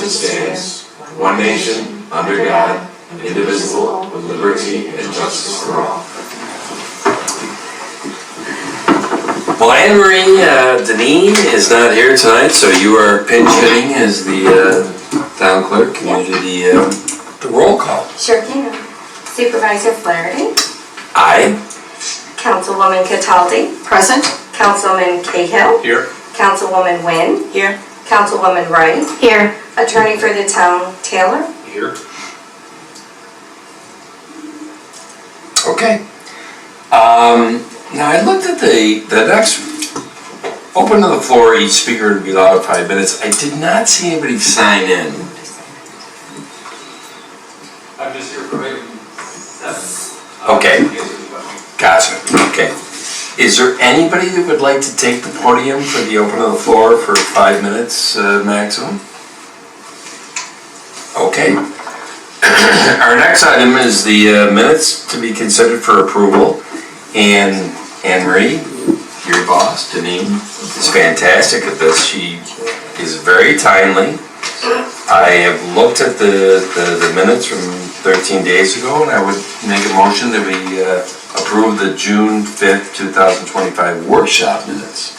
it stands, one nation, under God, indivisible, with liberty and justice for all. Well, Anne Marie Deneen is not here tonight, so you are pinch hitting as the town clerk. Can you do the roll call? Sure can. Supervisor Flaherty. Aye. Councilwoman Cataldi. Present. Councilman Cahill. Here. Councilwoman Wynn. Here. Councilwoman Wright. Here. Attorney for the town, Taylor. Here. Okay. Now I looked at the next, open to the floor, each speaker would be allowed 5 minutes. I did not see anybody sign in. I'm just here for item 7. Okay. Gotcha. Okay. Is there anybody that would like to take the podium for the open to the floor for 5 minutes maximum? Okay. Our next item is the minutes to be considered for approval. And Anne Marie, your boss, Deneen, is fantastic at this. She is very timely. I have looked at the minutes from 13 days ago, and I would make a motion that we approve the June 5th, 2025 workshop minutes.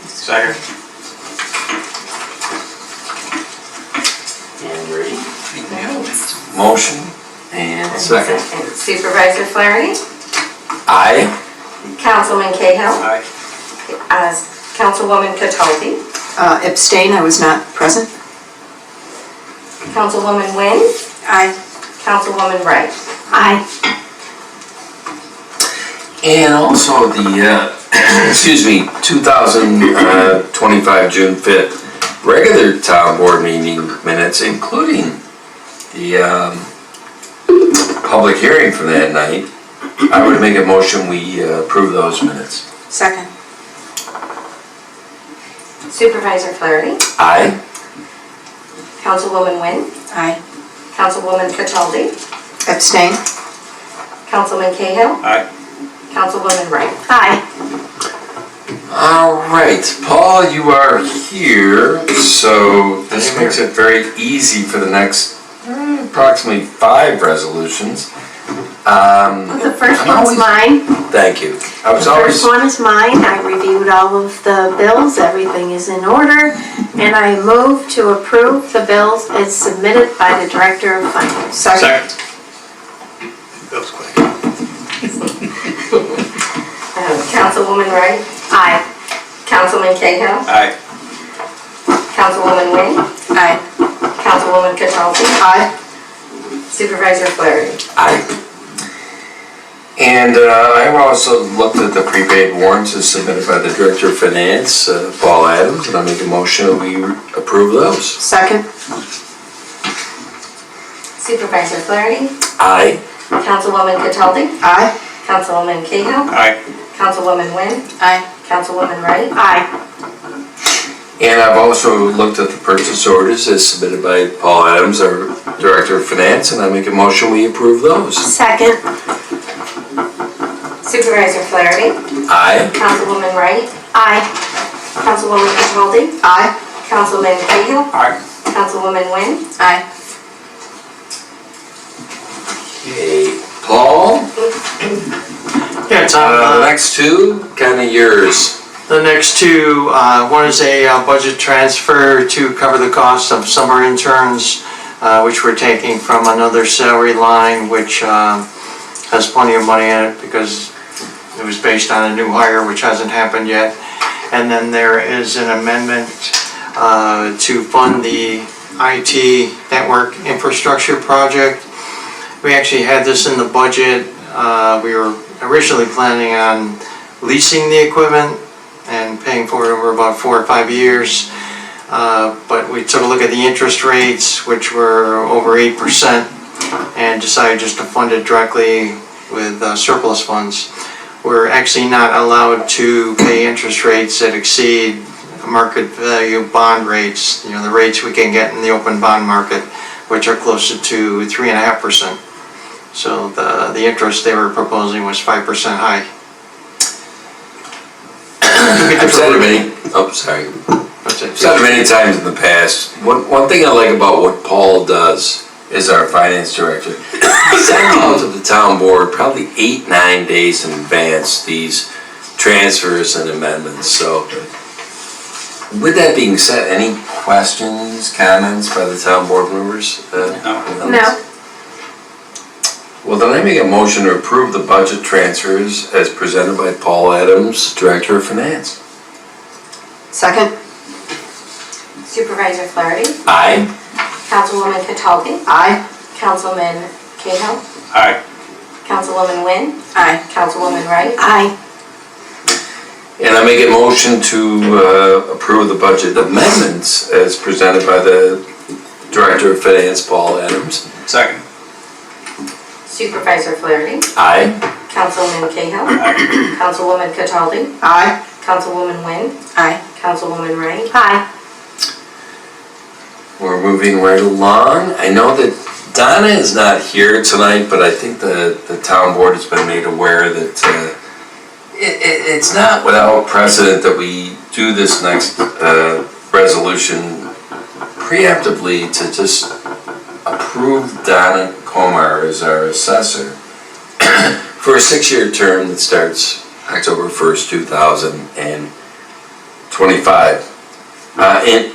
Second. Anne Marie. Motion and second. Supervisor Flaherty. Aye. Councilman Cahill. Aye. Councilwoman Cataldi. Abstain, I was not present. Councilwoman Wynn. Aye. Councilwoman Wright. Aye. And also the, excuse me, 2025 June 5th regular town board meeting minutes, including the public hearing from that night. I would make a motion we approve those minutes. Second. Supervisor Flaherty. Aye. Councilwoman Wynn. Aye. Councilwoman Cataldi. Abstain. Councilman Cahill. Aye. Councilwoman Wright. Aye. All right, Paul, you are here, so this makes it very easy for the next approximately 5 resolutions. The first one's mine. Thank you. I was The always. first one is mine. I reviewed all of the bills. Everything is in order. And I move to approve the bills as submitted by the Director of Finance. Second. That was quick. Councilwoman Wright. Aye. Councilman Cahill. Aye. Councilwoman Wynn. Aye. Councilwoman Cataldi. Aye. Supervisor Flaherty. Aye. And I also looked at the prepaid warrants as submitted by the Director of Finance, Paul Adams, and I make a motion that we approve those. Second. Supervisor Flaherty. Aye. Councilwoman Cataldi. Aye. Councilwoman Cahill. Aye. Councilwoman Wynn. Aye. Councilwoman Wright. Aye. And I've also looked at the purchase orders as submitted by Paul Adams, our Director of Finance, and I make a motion we approve those. Second. Supervisor Flaherty. Aye. Councilwoman Wright. Aye. Councilwoman Cataldi. Aye. Councilman Cahill. Aye. Councilwoman Wynn. Aye. Okay, Paul, Yeah, it's the on next two, kind of yours. the next two. One is a budget transfer to cover the cost of summer interns, which we're taking from another salary line, which has plenty of money in it because it was based on a new hire, which hasn't happened yet. And then there is an amendment to fund the IT network infrastructure project. We actually had this in the budget. We were originally planning on leasing the equipment and paying for it over about 4 or 5 years. But we took a look at the interest rates, which were over 8%, and decided just to fund it directly with surplus funds. We're actually not allowed to pay interest rates that exceed market value bond rates, you know, the rates we can get in the open bond market, which are closer to 3.5%. So the interest they were proposing was 5% high. I'm sorry. That's it. Said it many times in the past, one thing I like about what Paul does is our finance director. He sends out to the town board probably 8-9 days in advance, these transfers and amendments, so. With that being said, any questions, comments by the town board members? On this? No. Well, then I make a motion to approve the budget transfers as presented by Paul Adams, Director of Finance. Second? Supervisor Flaherty, Aye. Councilwoman Cataldi, Aye. Councilman Cahill, Aye. Councilwoman Wynn, Aye. Councilwoman Wright, Aye. And I make a motion to approve the budget amendments as presented by the Director of Finance, Paul Adams. Second. Supervisor Flaherty, Aye. Councilman Cahill, Councilwoman Cataldi, Aye. Councilwoman Wynn, Aye. Councilwoman Wright, Aye. We're moving right along. I know that Donna is not here tonight, but I think the town board has been made aware that it's not without precedent that we do this next resolution preemptively to just approve Donna Comar as our assessor for a 6-year term that starts October 1st, 2025. And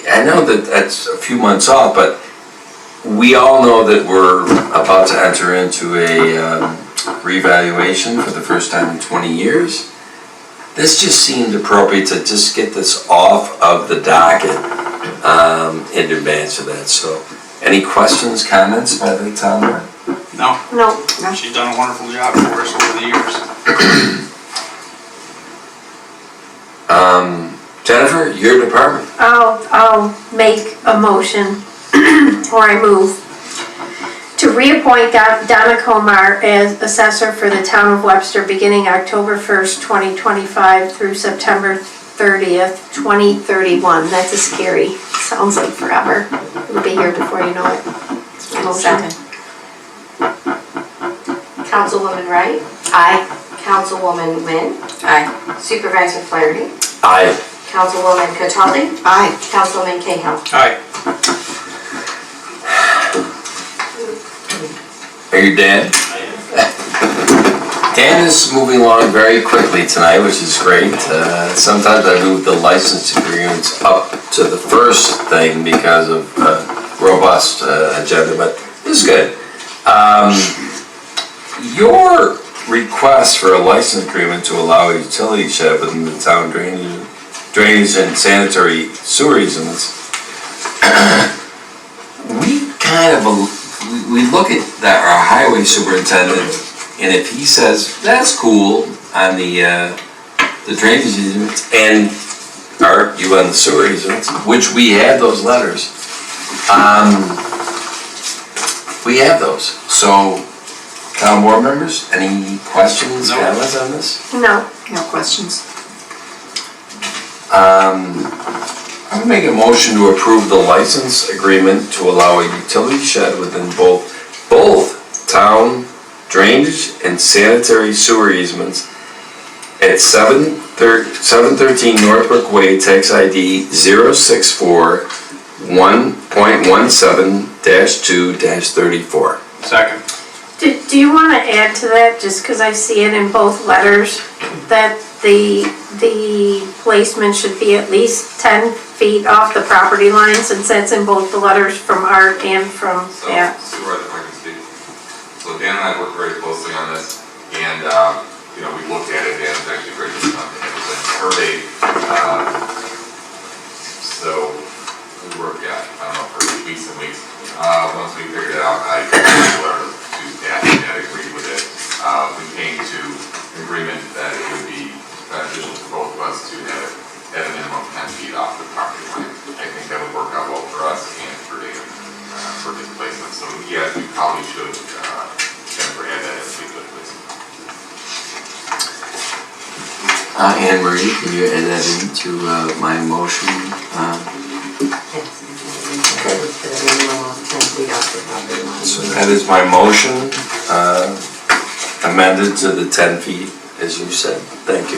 I know that that's a few months off, but we all know that we're about to enter into a revaluation for the first time in 20 years. This just seemed appropriate to just get this off of the docket in advance of that. So, any questions, comments by the town board? No, No. she's done a wonderful job for us over the years. Jennifer, your department. I'll make a motion, or I move, to reappoint Donna Comar as assessor for the town of Webster beginning October 1st, 2025 through September 30th, 2031. That's a scary, sounds like forever. It'll be here before you know it. It's my motion. Second. Councilwoman Wright, Aye. Councilwoman Wynn, Aye. Supervisor Flaherty, Aye. Councilwoman Cataldi, Aye. Councilman Cahill. Aye. Are you Dan? Dan is moving along very quickly tonight, which is great. Sometimes I move the license agreements up to the first thing because of robust agenda, but this is good. Your request for a license agreement to allow a utility shed within the town drainage and sanitary sewer easements, we look at that, our highway superintendent, and if he says, that's cool on the drainage easements, and are you on the sewer easements, which we have those letters, we have those. So, town board members, any questions, No. comments on this? No. No questions. I'm gonna make a motion to approve the license agreement to allow a utility shed within both town drainage and sanitary sewer easements at 713 Northbrook Way, tax ID 064-1.17-2-34. Second. Do you want to add to that, just because I see it in both letters, that the placement should be at least 10 feet off the property line, since that's in both the letters from Art and from, So, yeah. Supervisor, if I can speak. So Dan and I worked very closely on this, and, we looked at it, Dan's actually great at something, it was a survey, so we worked, I don't know, for weeks and weeks. Once we figured it out, I learned to that, and I agreed with it. We came to an agreement that it would be beneficial for both of us to have it at a minimum 10 feet off the property line. I think that would work out well for us and for David, for his placement. So yes, we probably should, Jennifer, add that as we could, please. Anne Marie, can you add that into my motion? So that is my motion, amended to the 10 feet, as you said. Thank you.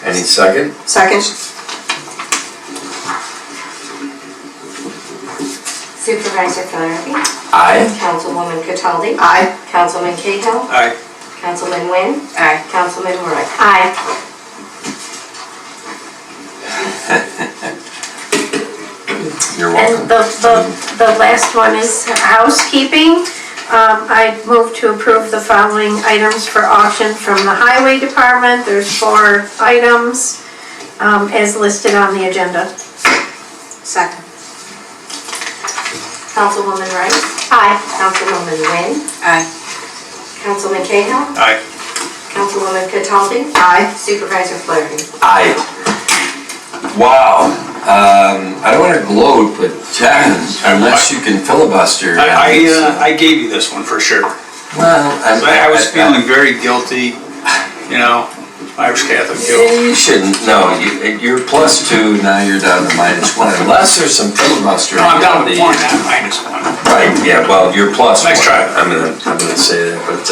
Any second? Second? Supervisor Flaherty. Aye. Councilwoman Cataldi. Aye. Councilman Cahill. Aye. Councilman Wynn. Aye. Councilman Roy. Aye. You're And welcome. the last one is housekeeping. I move to approve the following items for auction from the highway department. There's 4 items as listed on the agenda. Second. Councilwoman Rice. Aye. Councilwoman Wynn. Aye. Councilman Cahill. Aye. Councilwoman Cataldi. Aye. Supervisor Flaherty. Aye. Wow. I don't want to gloat, but unless you can filibuster. I gave you this one for sure. Well, I was feeling very guilty, you know, Irish Catholic guilt. You shouldn't, no, you're +2, now you're down to -1, unless there's some filibuster. No, I'm down to 1, not -1. Right, yeah, well, you're +1. Nice try. I'm gonna say that, but,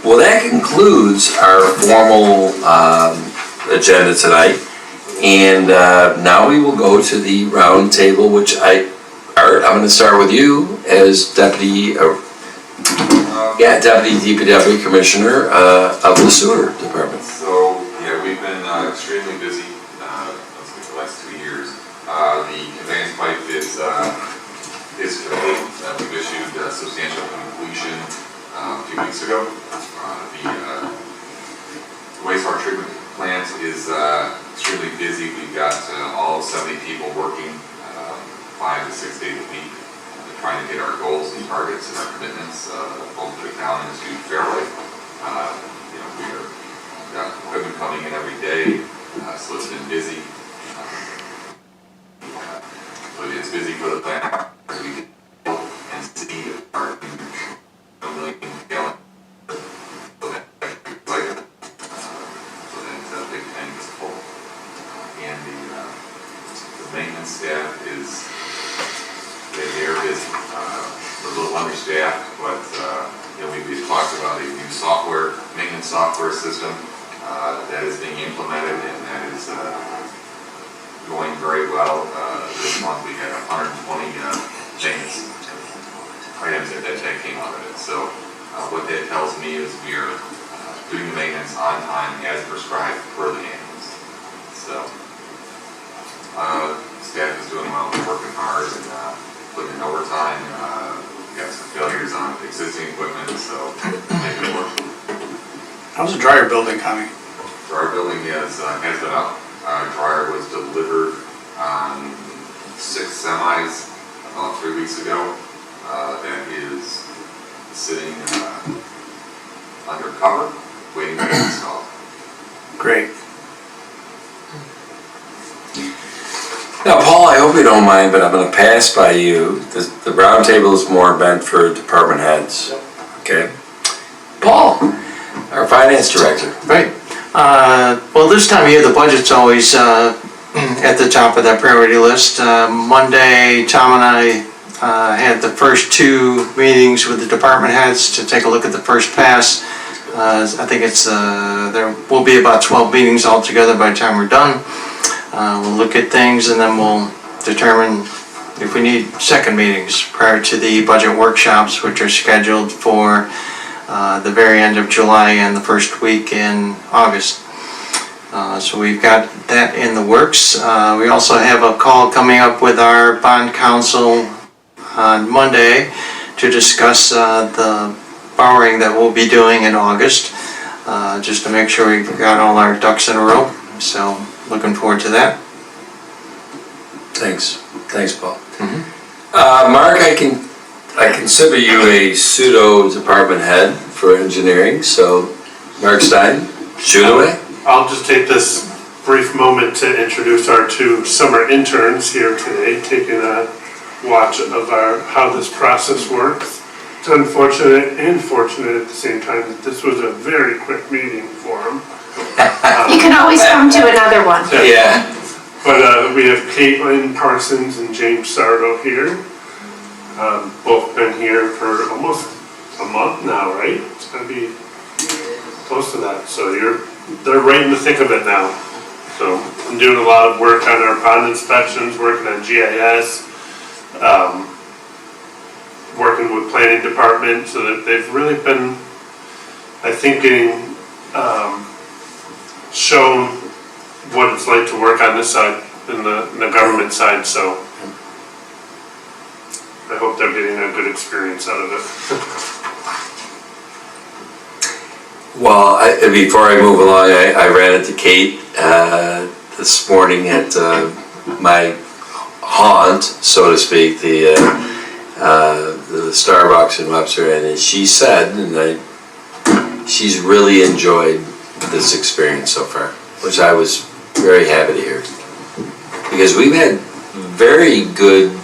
well, that concludes our formal, agenda tonight. And, now we will go to the round table, which Art, I'm gonna start with you as Deputy DPW Commissioner, of the Sewer Department. So, yeah, we've been extremely busy, let's say the last 2 years. The conveyance pipe is complete. We've issued substantial completion a few weeks ago. The wastewater treatment plant is extremely busy. We've got all 70 people working 5 to 6 days a week, trying to hit our goals and targets and our commitments, both to the county and to Fairway. We've got equipment coming in every day, so it's been busy. But it's busy for the plant as we get and see our million gallon cycle, so that big tank is full. And the maintenance staff they're busy. We're a little understaffed, but we've talked about a new maintenance software system that is being implemented, and that is going very well. This month we had 120 maintenance items that came out of it. So what that tells me is we are doing the maintenance on time as prescribed per the manuals. So staff is doing well, we're working hard and putting in overtime. We got some failures on existing equipment, so make it work. How's the dryer building coming? Dryer building has been up. Dryer was delivered on 6 semis about 3 weeks ago. That is sitting under cover, waiting to be installed. Great. Now, Paul, I hope you don't mind, but I'm gonna pass by you. The round table is more meant for department heads, okay? Paul, our finance director. Right. Well, this time of year, the budget's always at the top of that priority list. Monday, Tom and I had the first 2 meetings with the department heads to take a look at the first pass. I think there will be about 12 meetings altogether by the time we're done. We'll look at things and then we'll determine if we need second meetings prior to the budget workshops, which are scheduled for the very end of July and the first week in August. So we've got that in the works. We also have a call coming up with our bond counsel on Monday to discuss the borrowing that we'll be doing in August, just to make sure we've got all our ducks in a row. So looking forward to that. Thanks, Paul. Mark, I consider you a pseudo department head for engineering, so Mark Stein, shoot away. I'll just take this brief moment to introduce our 2 summer interns here today, taking a watch of how this process works. It's unfortunate and fortunate at the same time that this was a very quick meeting for them. You can always come to another one. Yeah. But we have Caitlin Parsons and James Sardo here. Both been here for almost a month now, right? It's gonna be close to that. So they're right in the thick of it now. So I'm doing a lot of work on our pond inspections, working on GIS, working with planning department, so that they've really been, I think, getting shown what it's like to work on this side, in the government side, so I hope they're getting a good experience out of it. Well, before I move along, I ran into Kate this morning at my haunt, so to speak, the Starbucks in Webster, and she said, she's really enjoyed this experience so far, which I was very happy to hear. Because we've had very good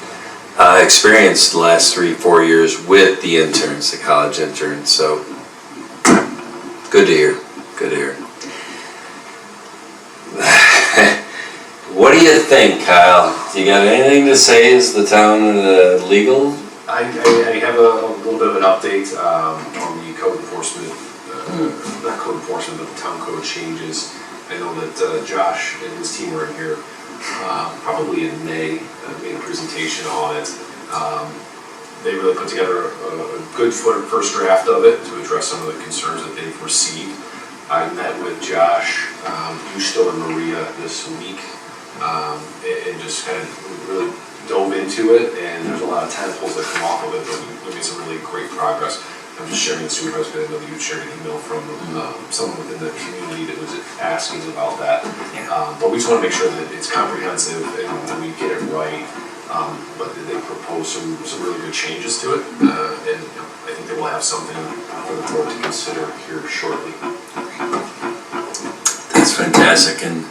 experience the last 3-4 years with the interns, the college interns, so good to hear, good to hear. What do you think, Kyle? You got anything to say as the town legal? I have a little bit of an update on the code enforcement, not code enforcement, but the town code changes. I know that Josh and his team were in here probably in May, made a presentation on it. They really put together a good first draft of it to address some of the concerns that they've received. I met with Josh, Husto, and Maria this week, and just kind of really dove into it, and there's a lot of tentacles that come off of it, but we made some really great progress. I'm just sharing the supervisor, but I know you shared an email from someone within the community that was asking about that. But we just want to make sure that it's comprehensive and that we get it right. But they propose some really good changes to it, and I think they will have something for the board to consider here shortly. That's fantastic, and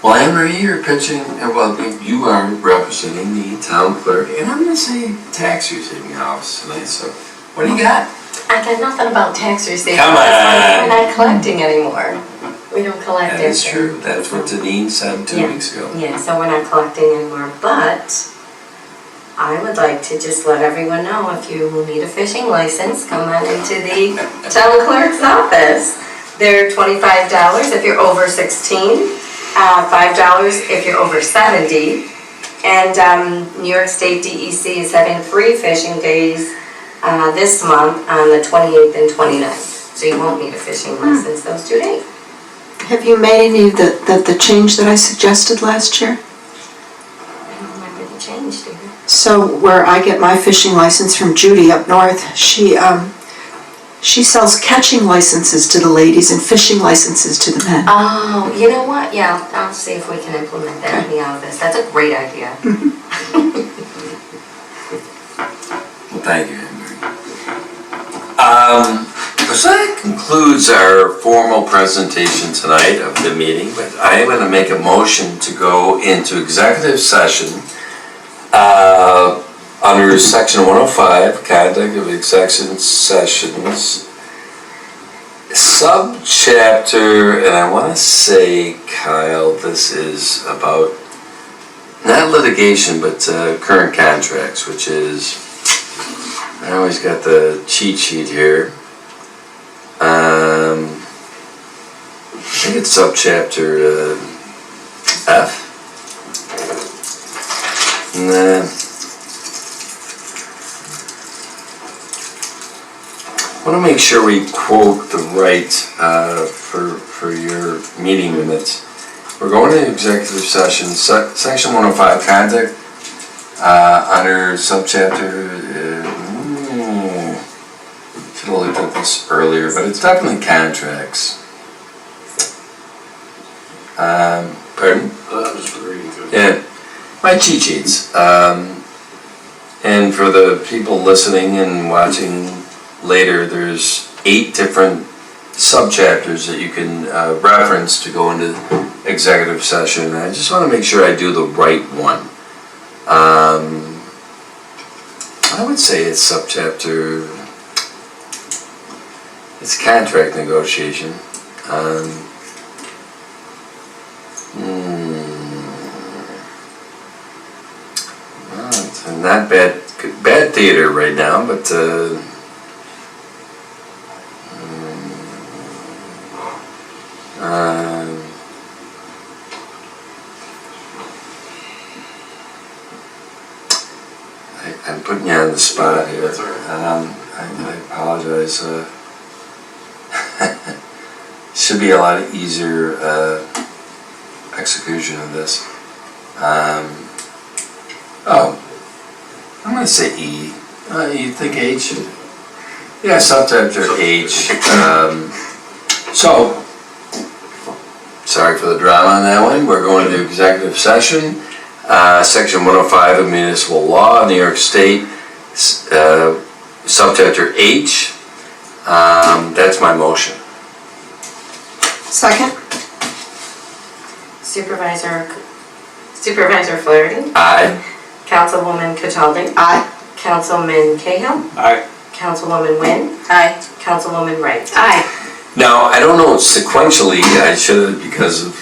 well, Anne Marie, you're pitching, well, you are representing the town clerk, and I'm going to say tax receiving office tonight, so what do you got? I got nothing about tax receipts. Come on. We're not collecting anymore. We don't collect That is anything. true, that's what Deneen said 2 weeks ago. Yeah, so we're not collecting anymore, but I would like to just let everyone know, if you need a fishing license, come on into the town clerk's office. They're $25 if you're over 16, $5 if you're over 70. And New York State DEC is having free fishing days this month on the 28th and 29th. So you won't need a fishing license those 2 days. Have you made any of the change that I suggested last year? I don't remember the change, do you? So where I get my fishing license from Judy up north, she sells catching licenses to the ladies and fishing licenses to the men. Oh, you know what? Yeah, I'll see if we can implement that in the office. That's a great idea. Thank you, Anne Marie. So that concludes our formal presentation tonight of the meeting, but I am going to make a motion to go into executive session under section 105, conduct of executive sessions, subchapter, and I want to say, Kyle, this is about not litigation, but current contracts, which is, I always got the cheat sheet here. I think it's subchapter F. And then I want to make sure we quote the right for your meeting minutes. We're going to executive session, section 105, conduct under subchapter. Should have looked at this earlier, but it's definitely contracts. Pardon? I'm just reading through it. Yeah, my cheat sheets. And for the people listening and watching later, there's 8 different subchapters that you can reference to go into executive session. And I just want to make sure I do the right one. I would say it's subchapter, it's contract negotiation. Well, it's not bad theater right now, but on the spot here. That's all right. I apologize. Should be a lot easier execution of this. Oh, I'm gonna say E. You think H? Yeah, subchapter H. So, sorry for the drama on that one. We're going to executive session. Section 105 of municipal law, New York State, subchapter H. That's my motion. Second? Supervisor Flaherty, Aye. Councilwoman Cataldi, Aye. Councilman Cahill, Aye. Councilwoman Wynn, Aye. Councilwoman Wright. Aye. Now, I don't know sequentially, I should have, because of,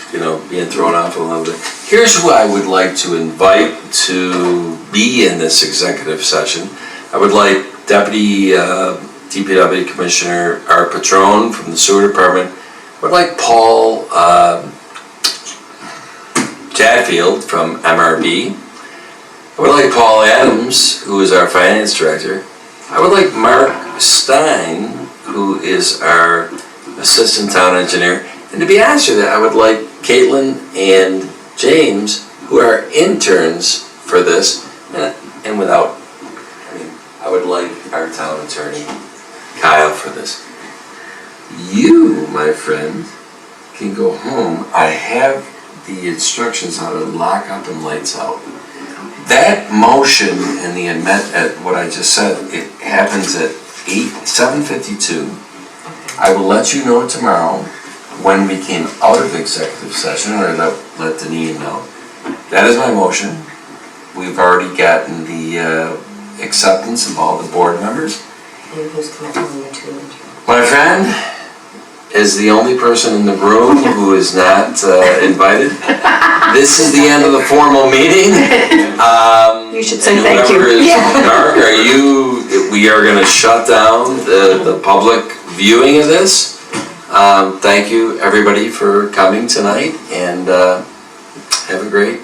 being thrown off a little bit. Here's who I would like to invite to be in this executive session. I would like Deputy DPW Commissioner Art Patrone from the Sewer Department. I would like Paul Jadfield from MRB. I would like Paul Adams, who is our Finance Director. I would like Mark Stein, who is our Assistant Town Engineer. And to be honest with you, I would like Caitlin and James, who are interns for this. And I would like our town attorney, Kyle, for this. You, my friend, can go home. I have the instructions how to lock up and lights out. That motion and the amendment, what I just said, it happens at 7:52. I will let you know tomorrow when we came out of executive session, or let Deneen know. That is my motion. We've already gotten the acceptance of all the board members. And who's committing the two? My friend is the only person in the room who is not invited. This is the end of the formal meeting. You should say thank you. Whoever is Mark, we are gonna shut down the public viewing of this. Thank you, everybody, for coming tonight, and have a great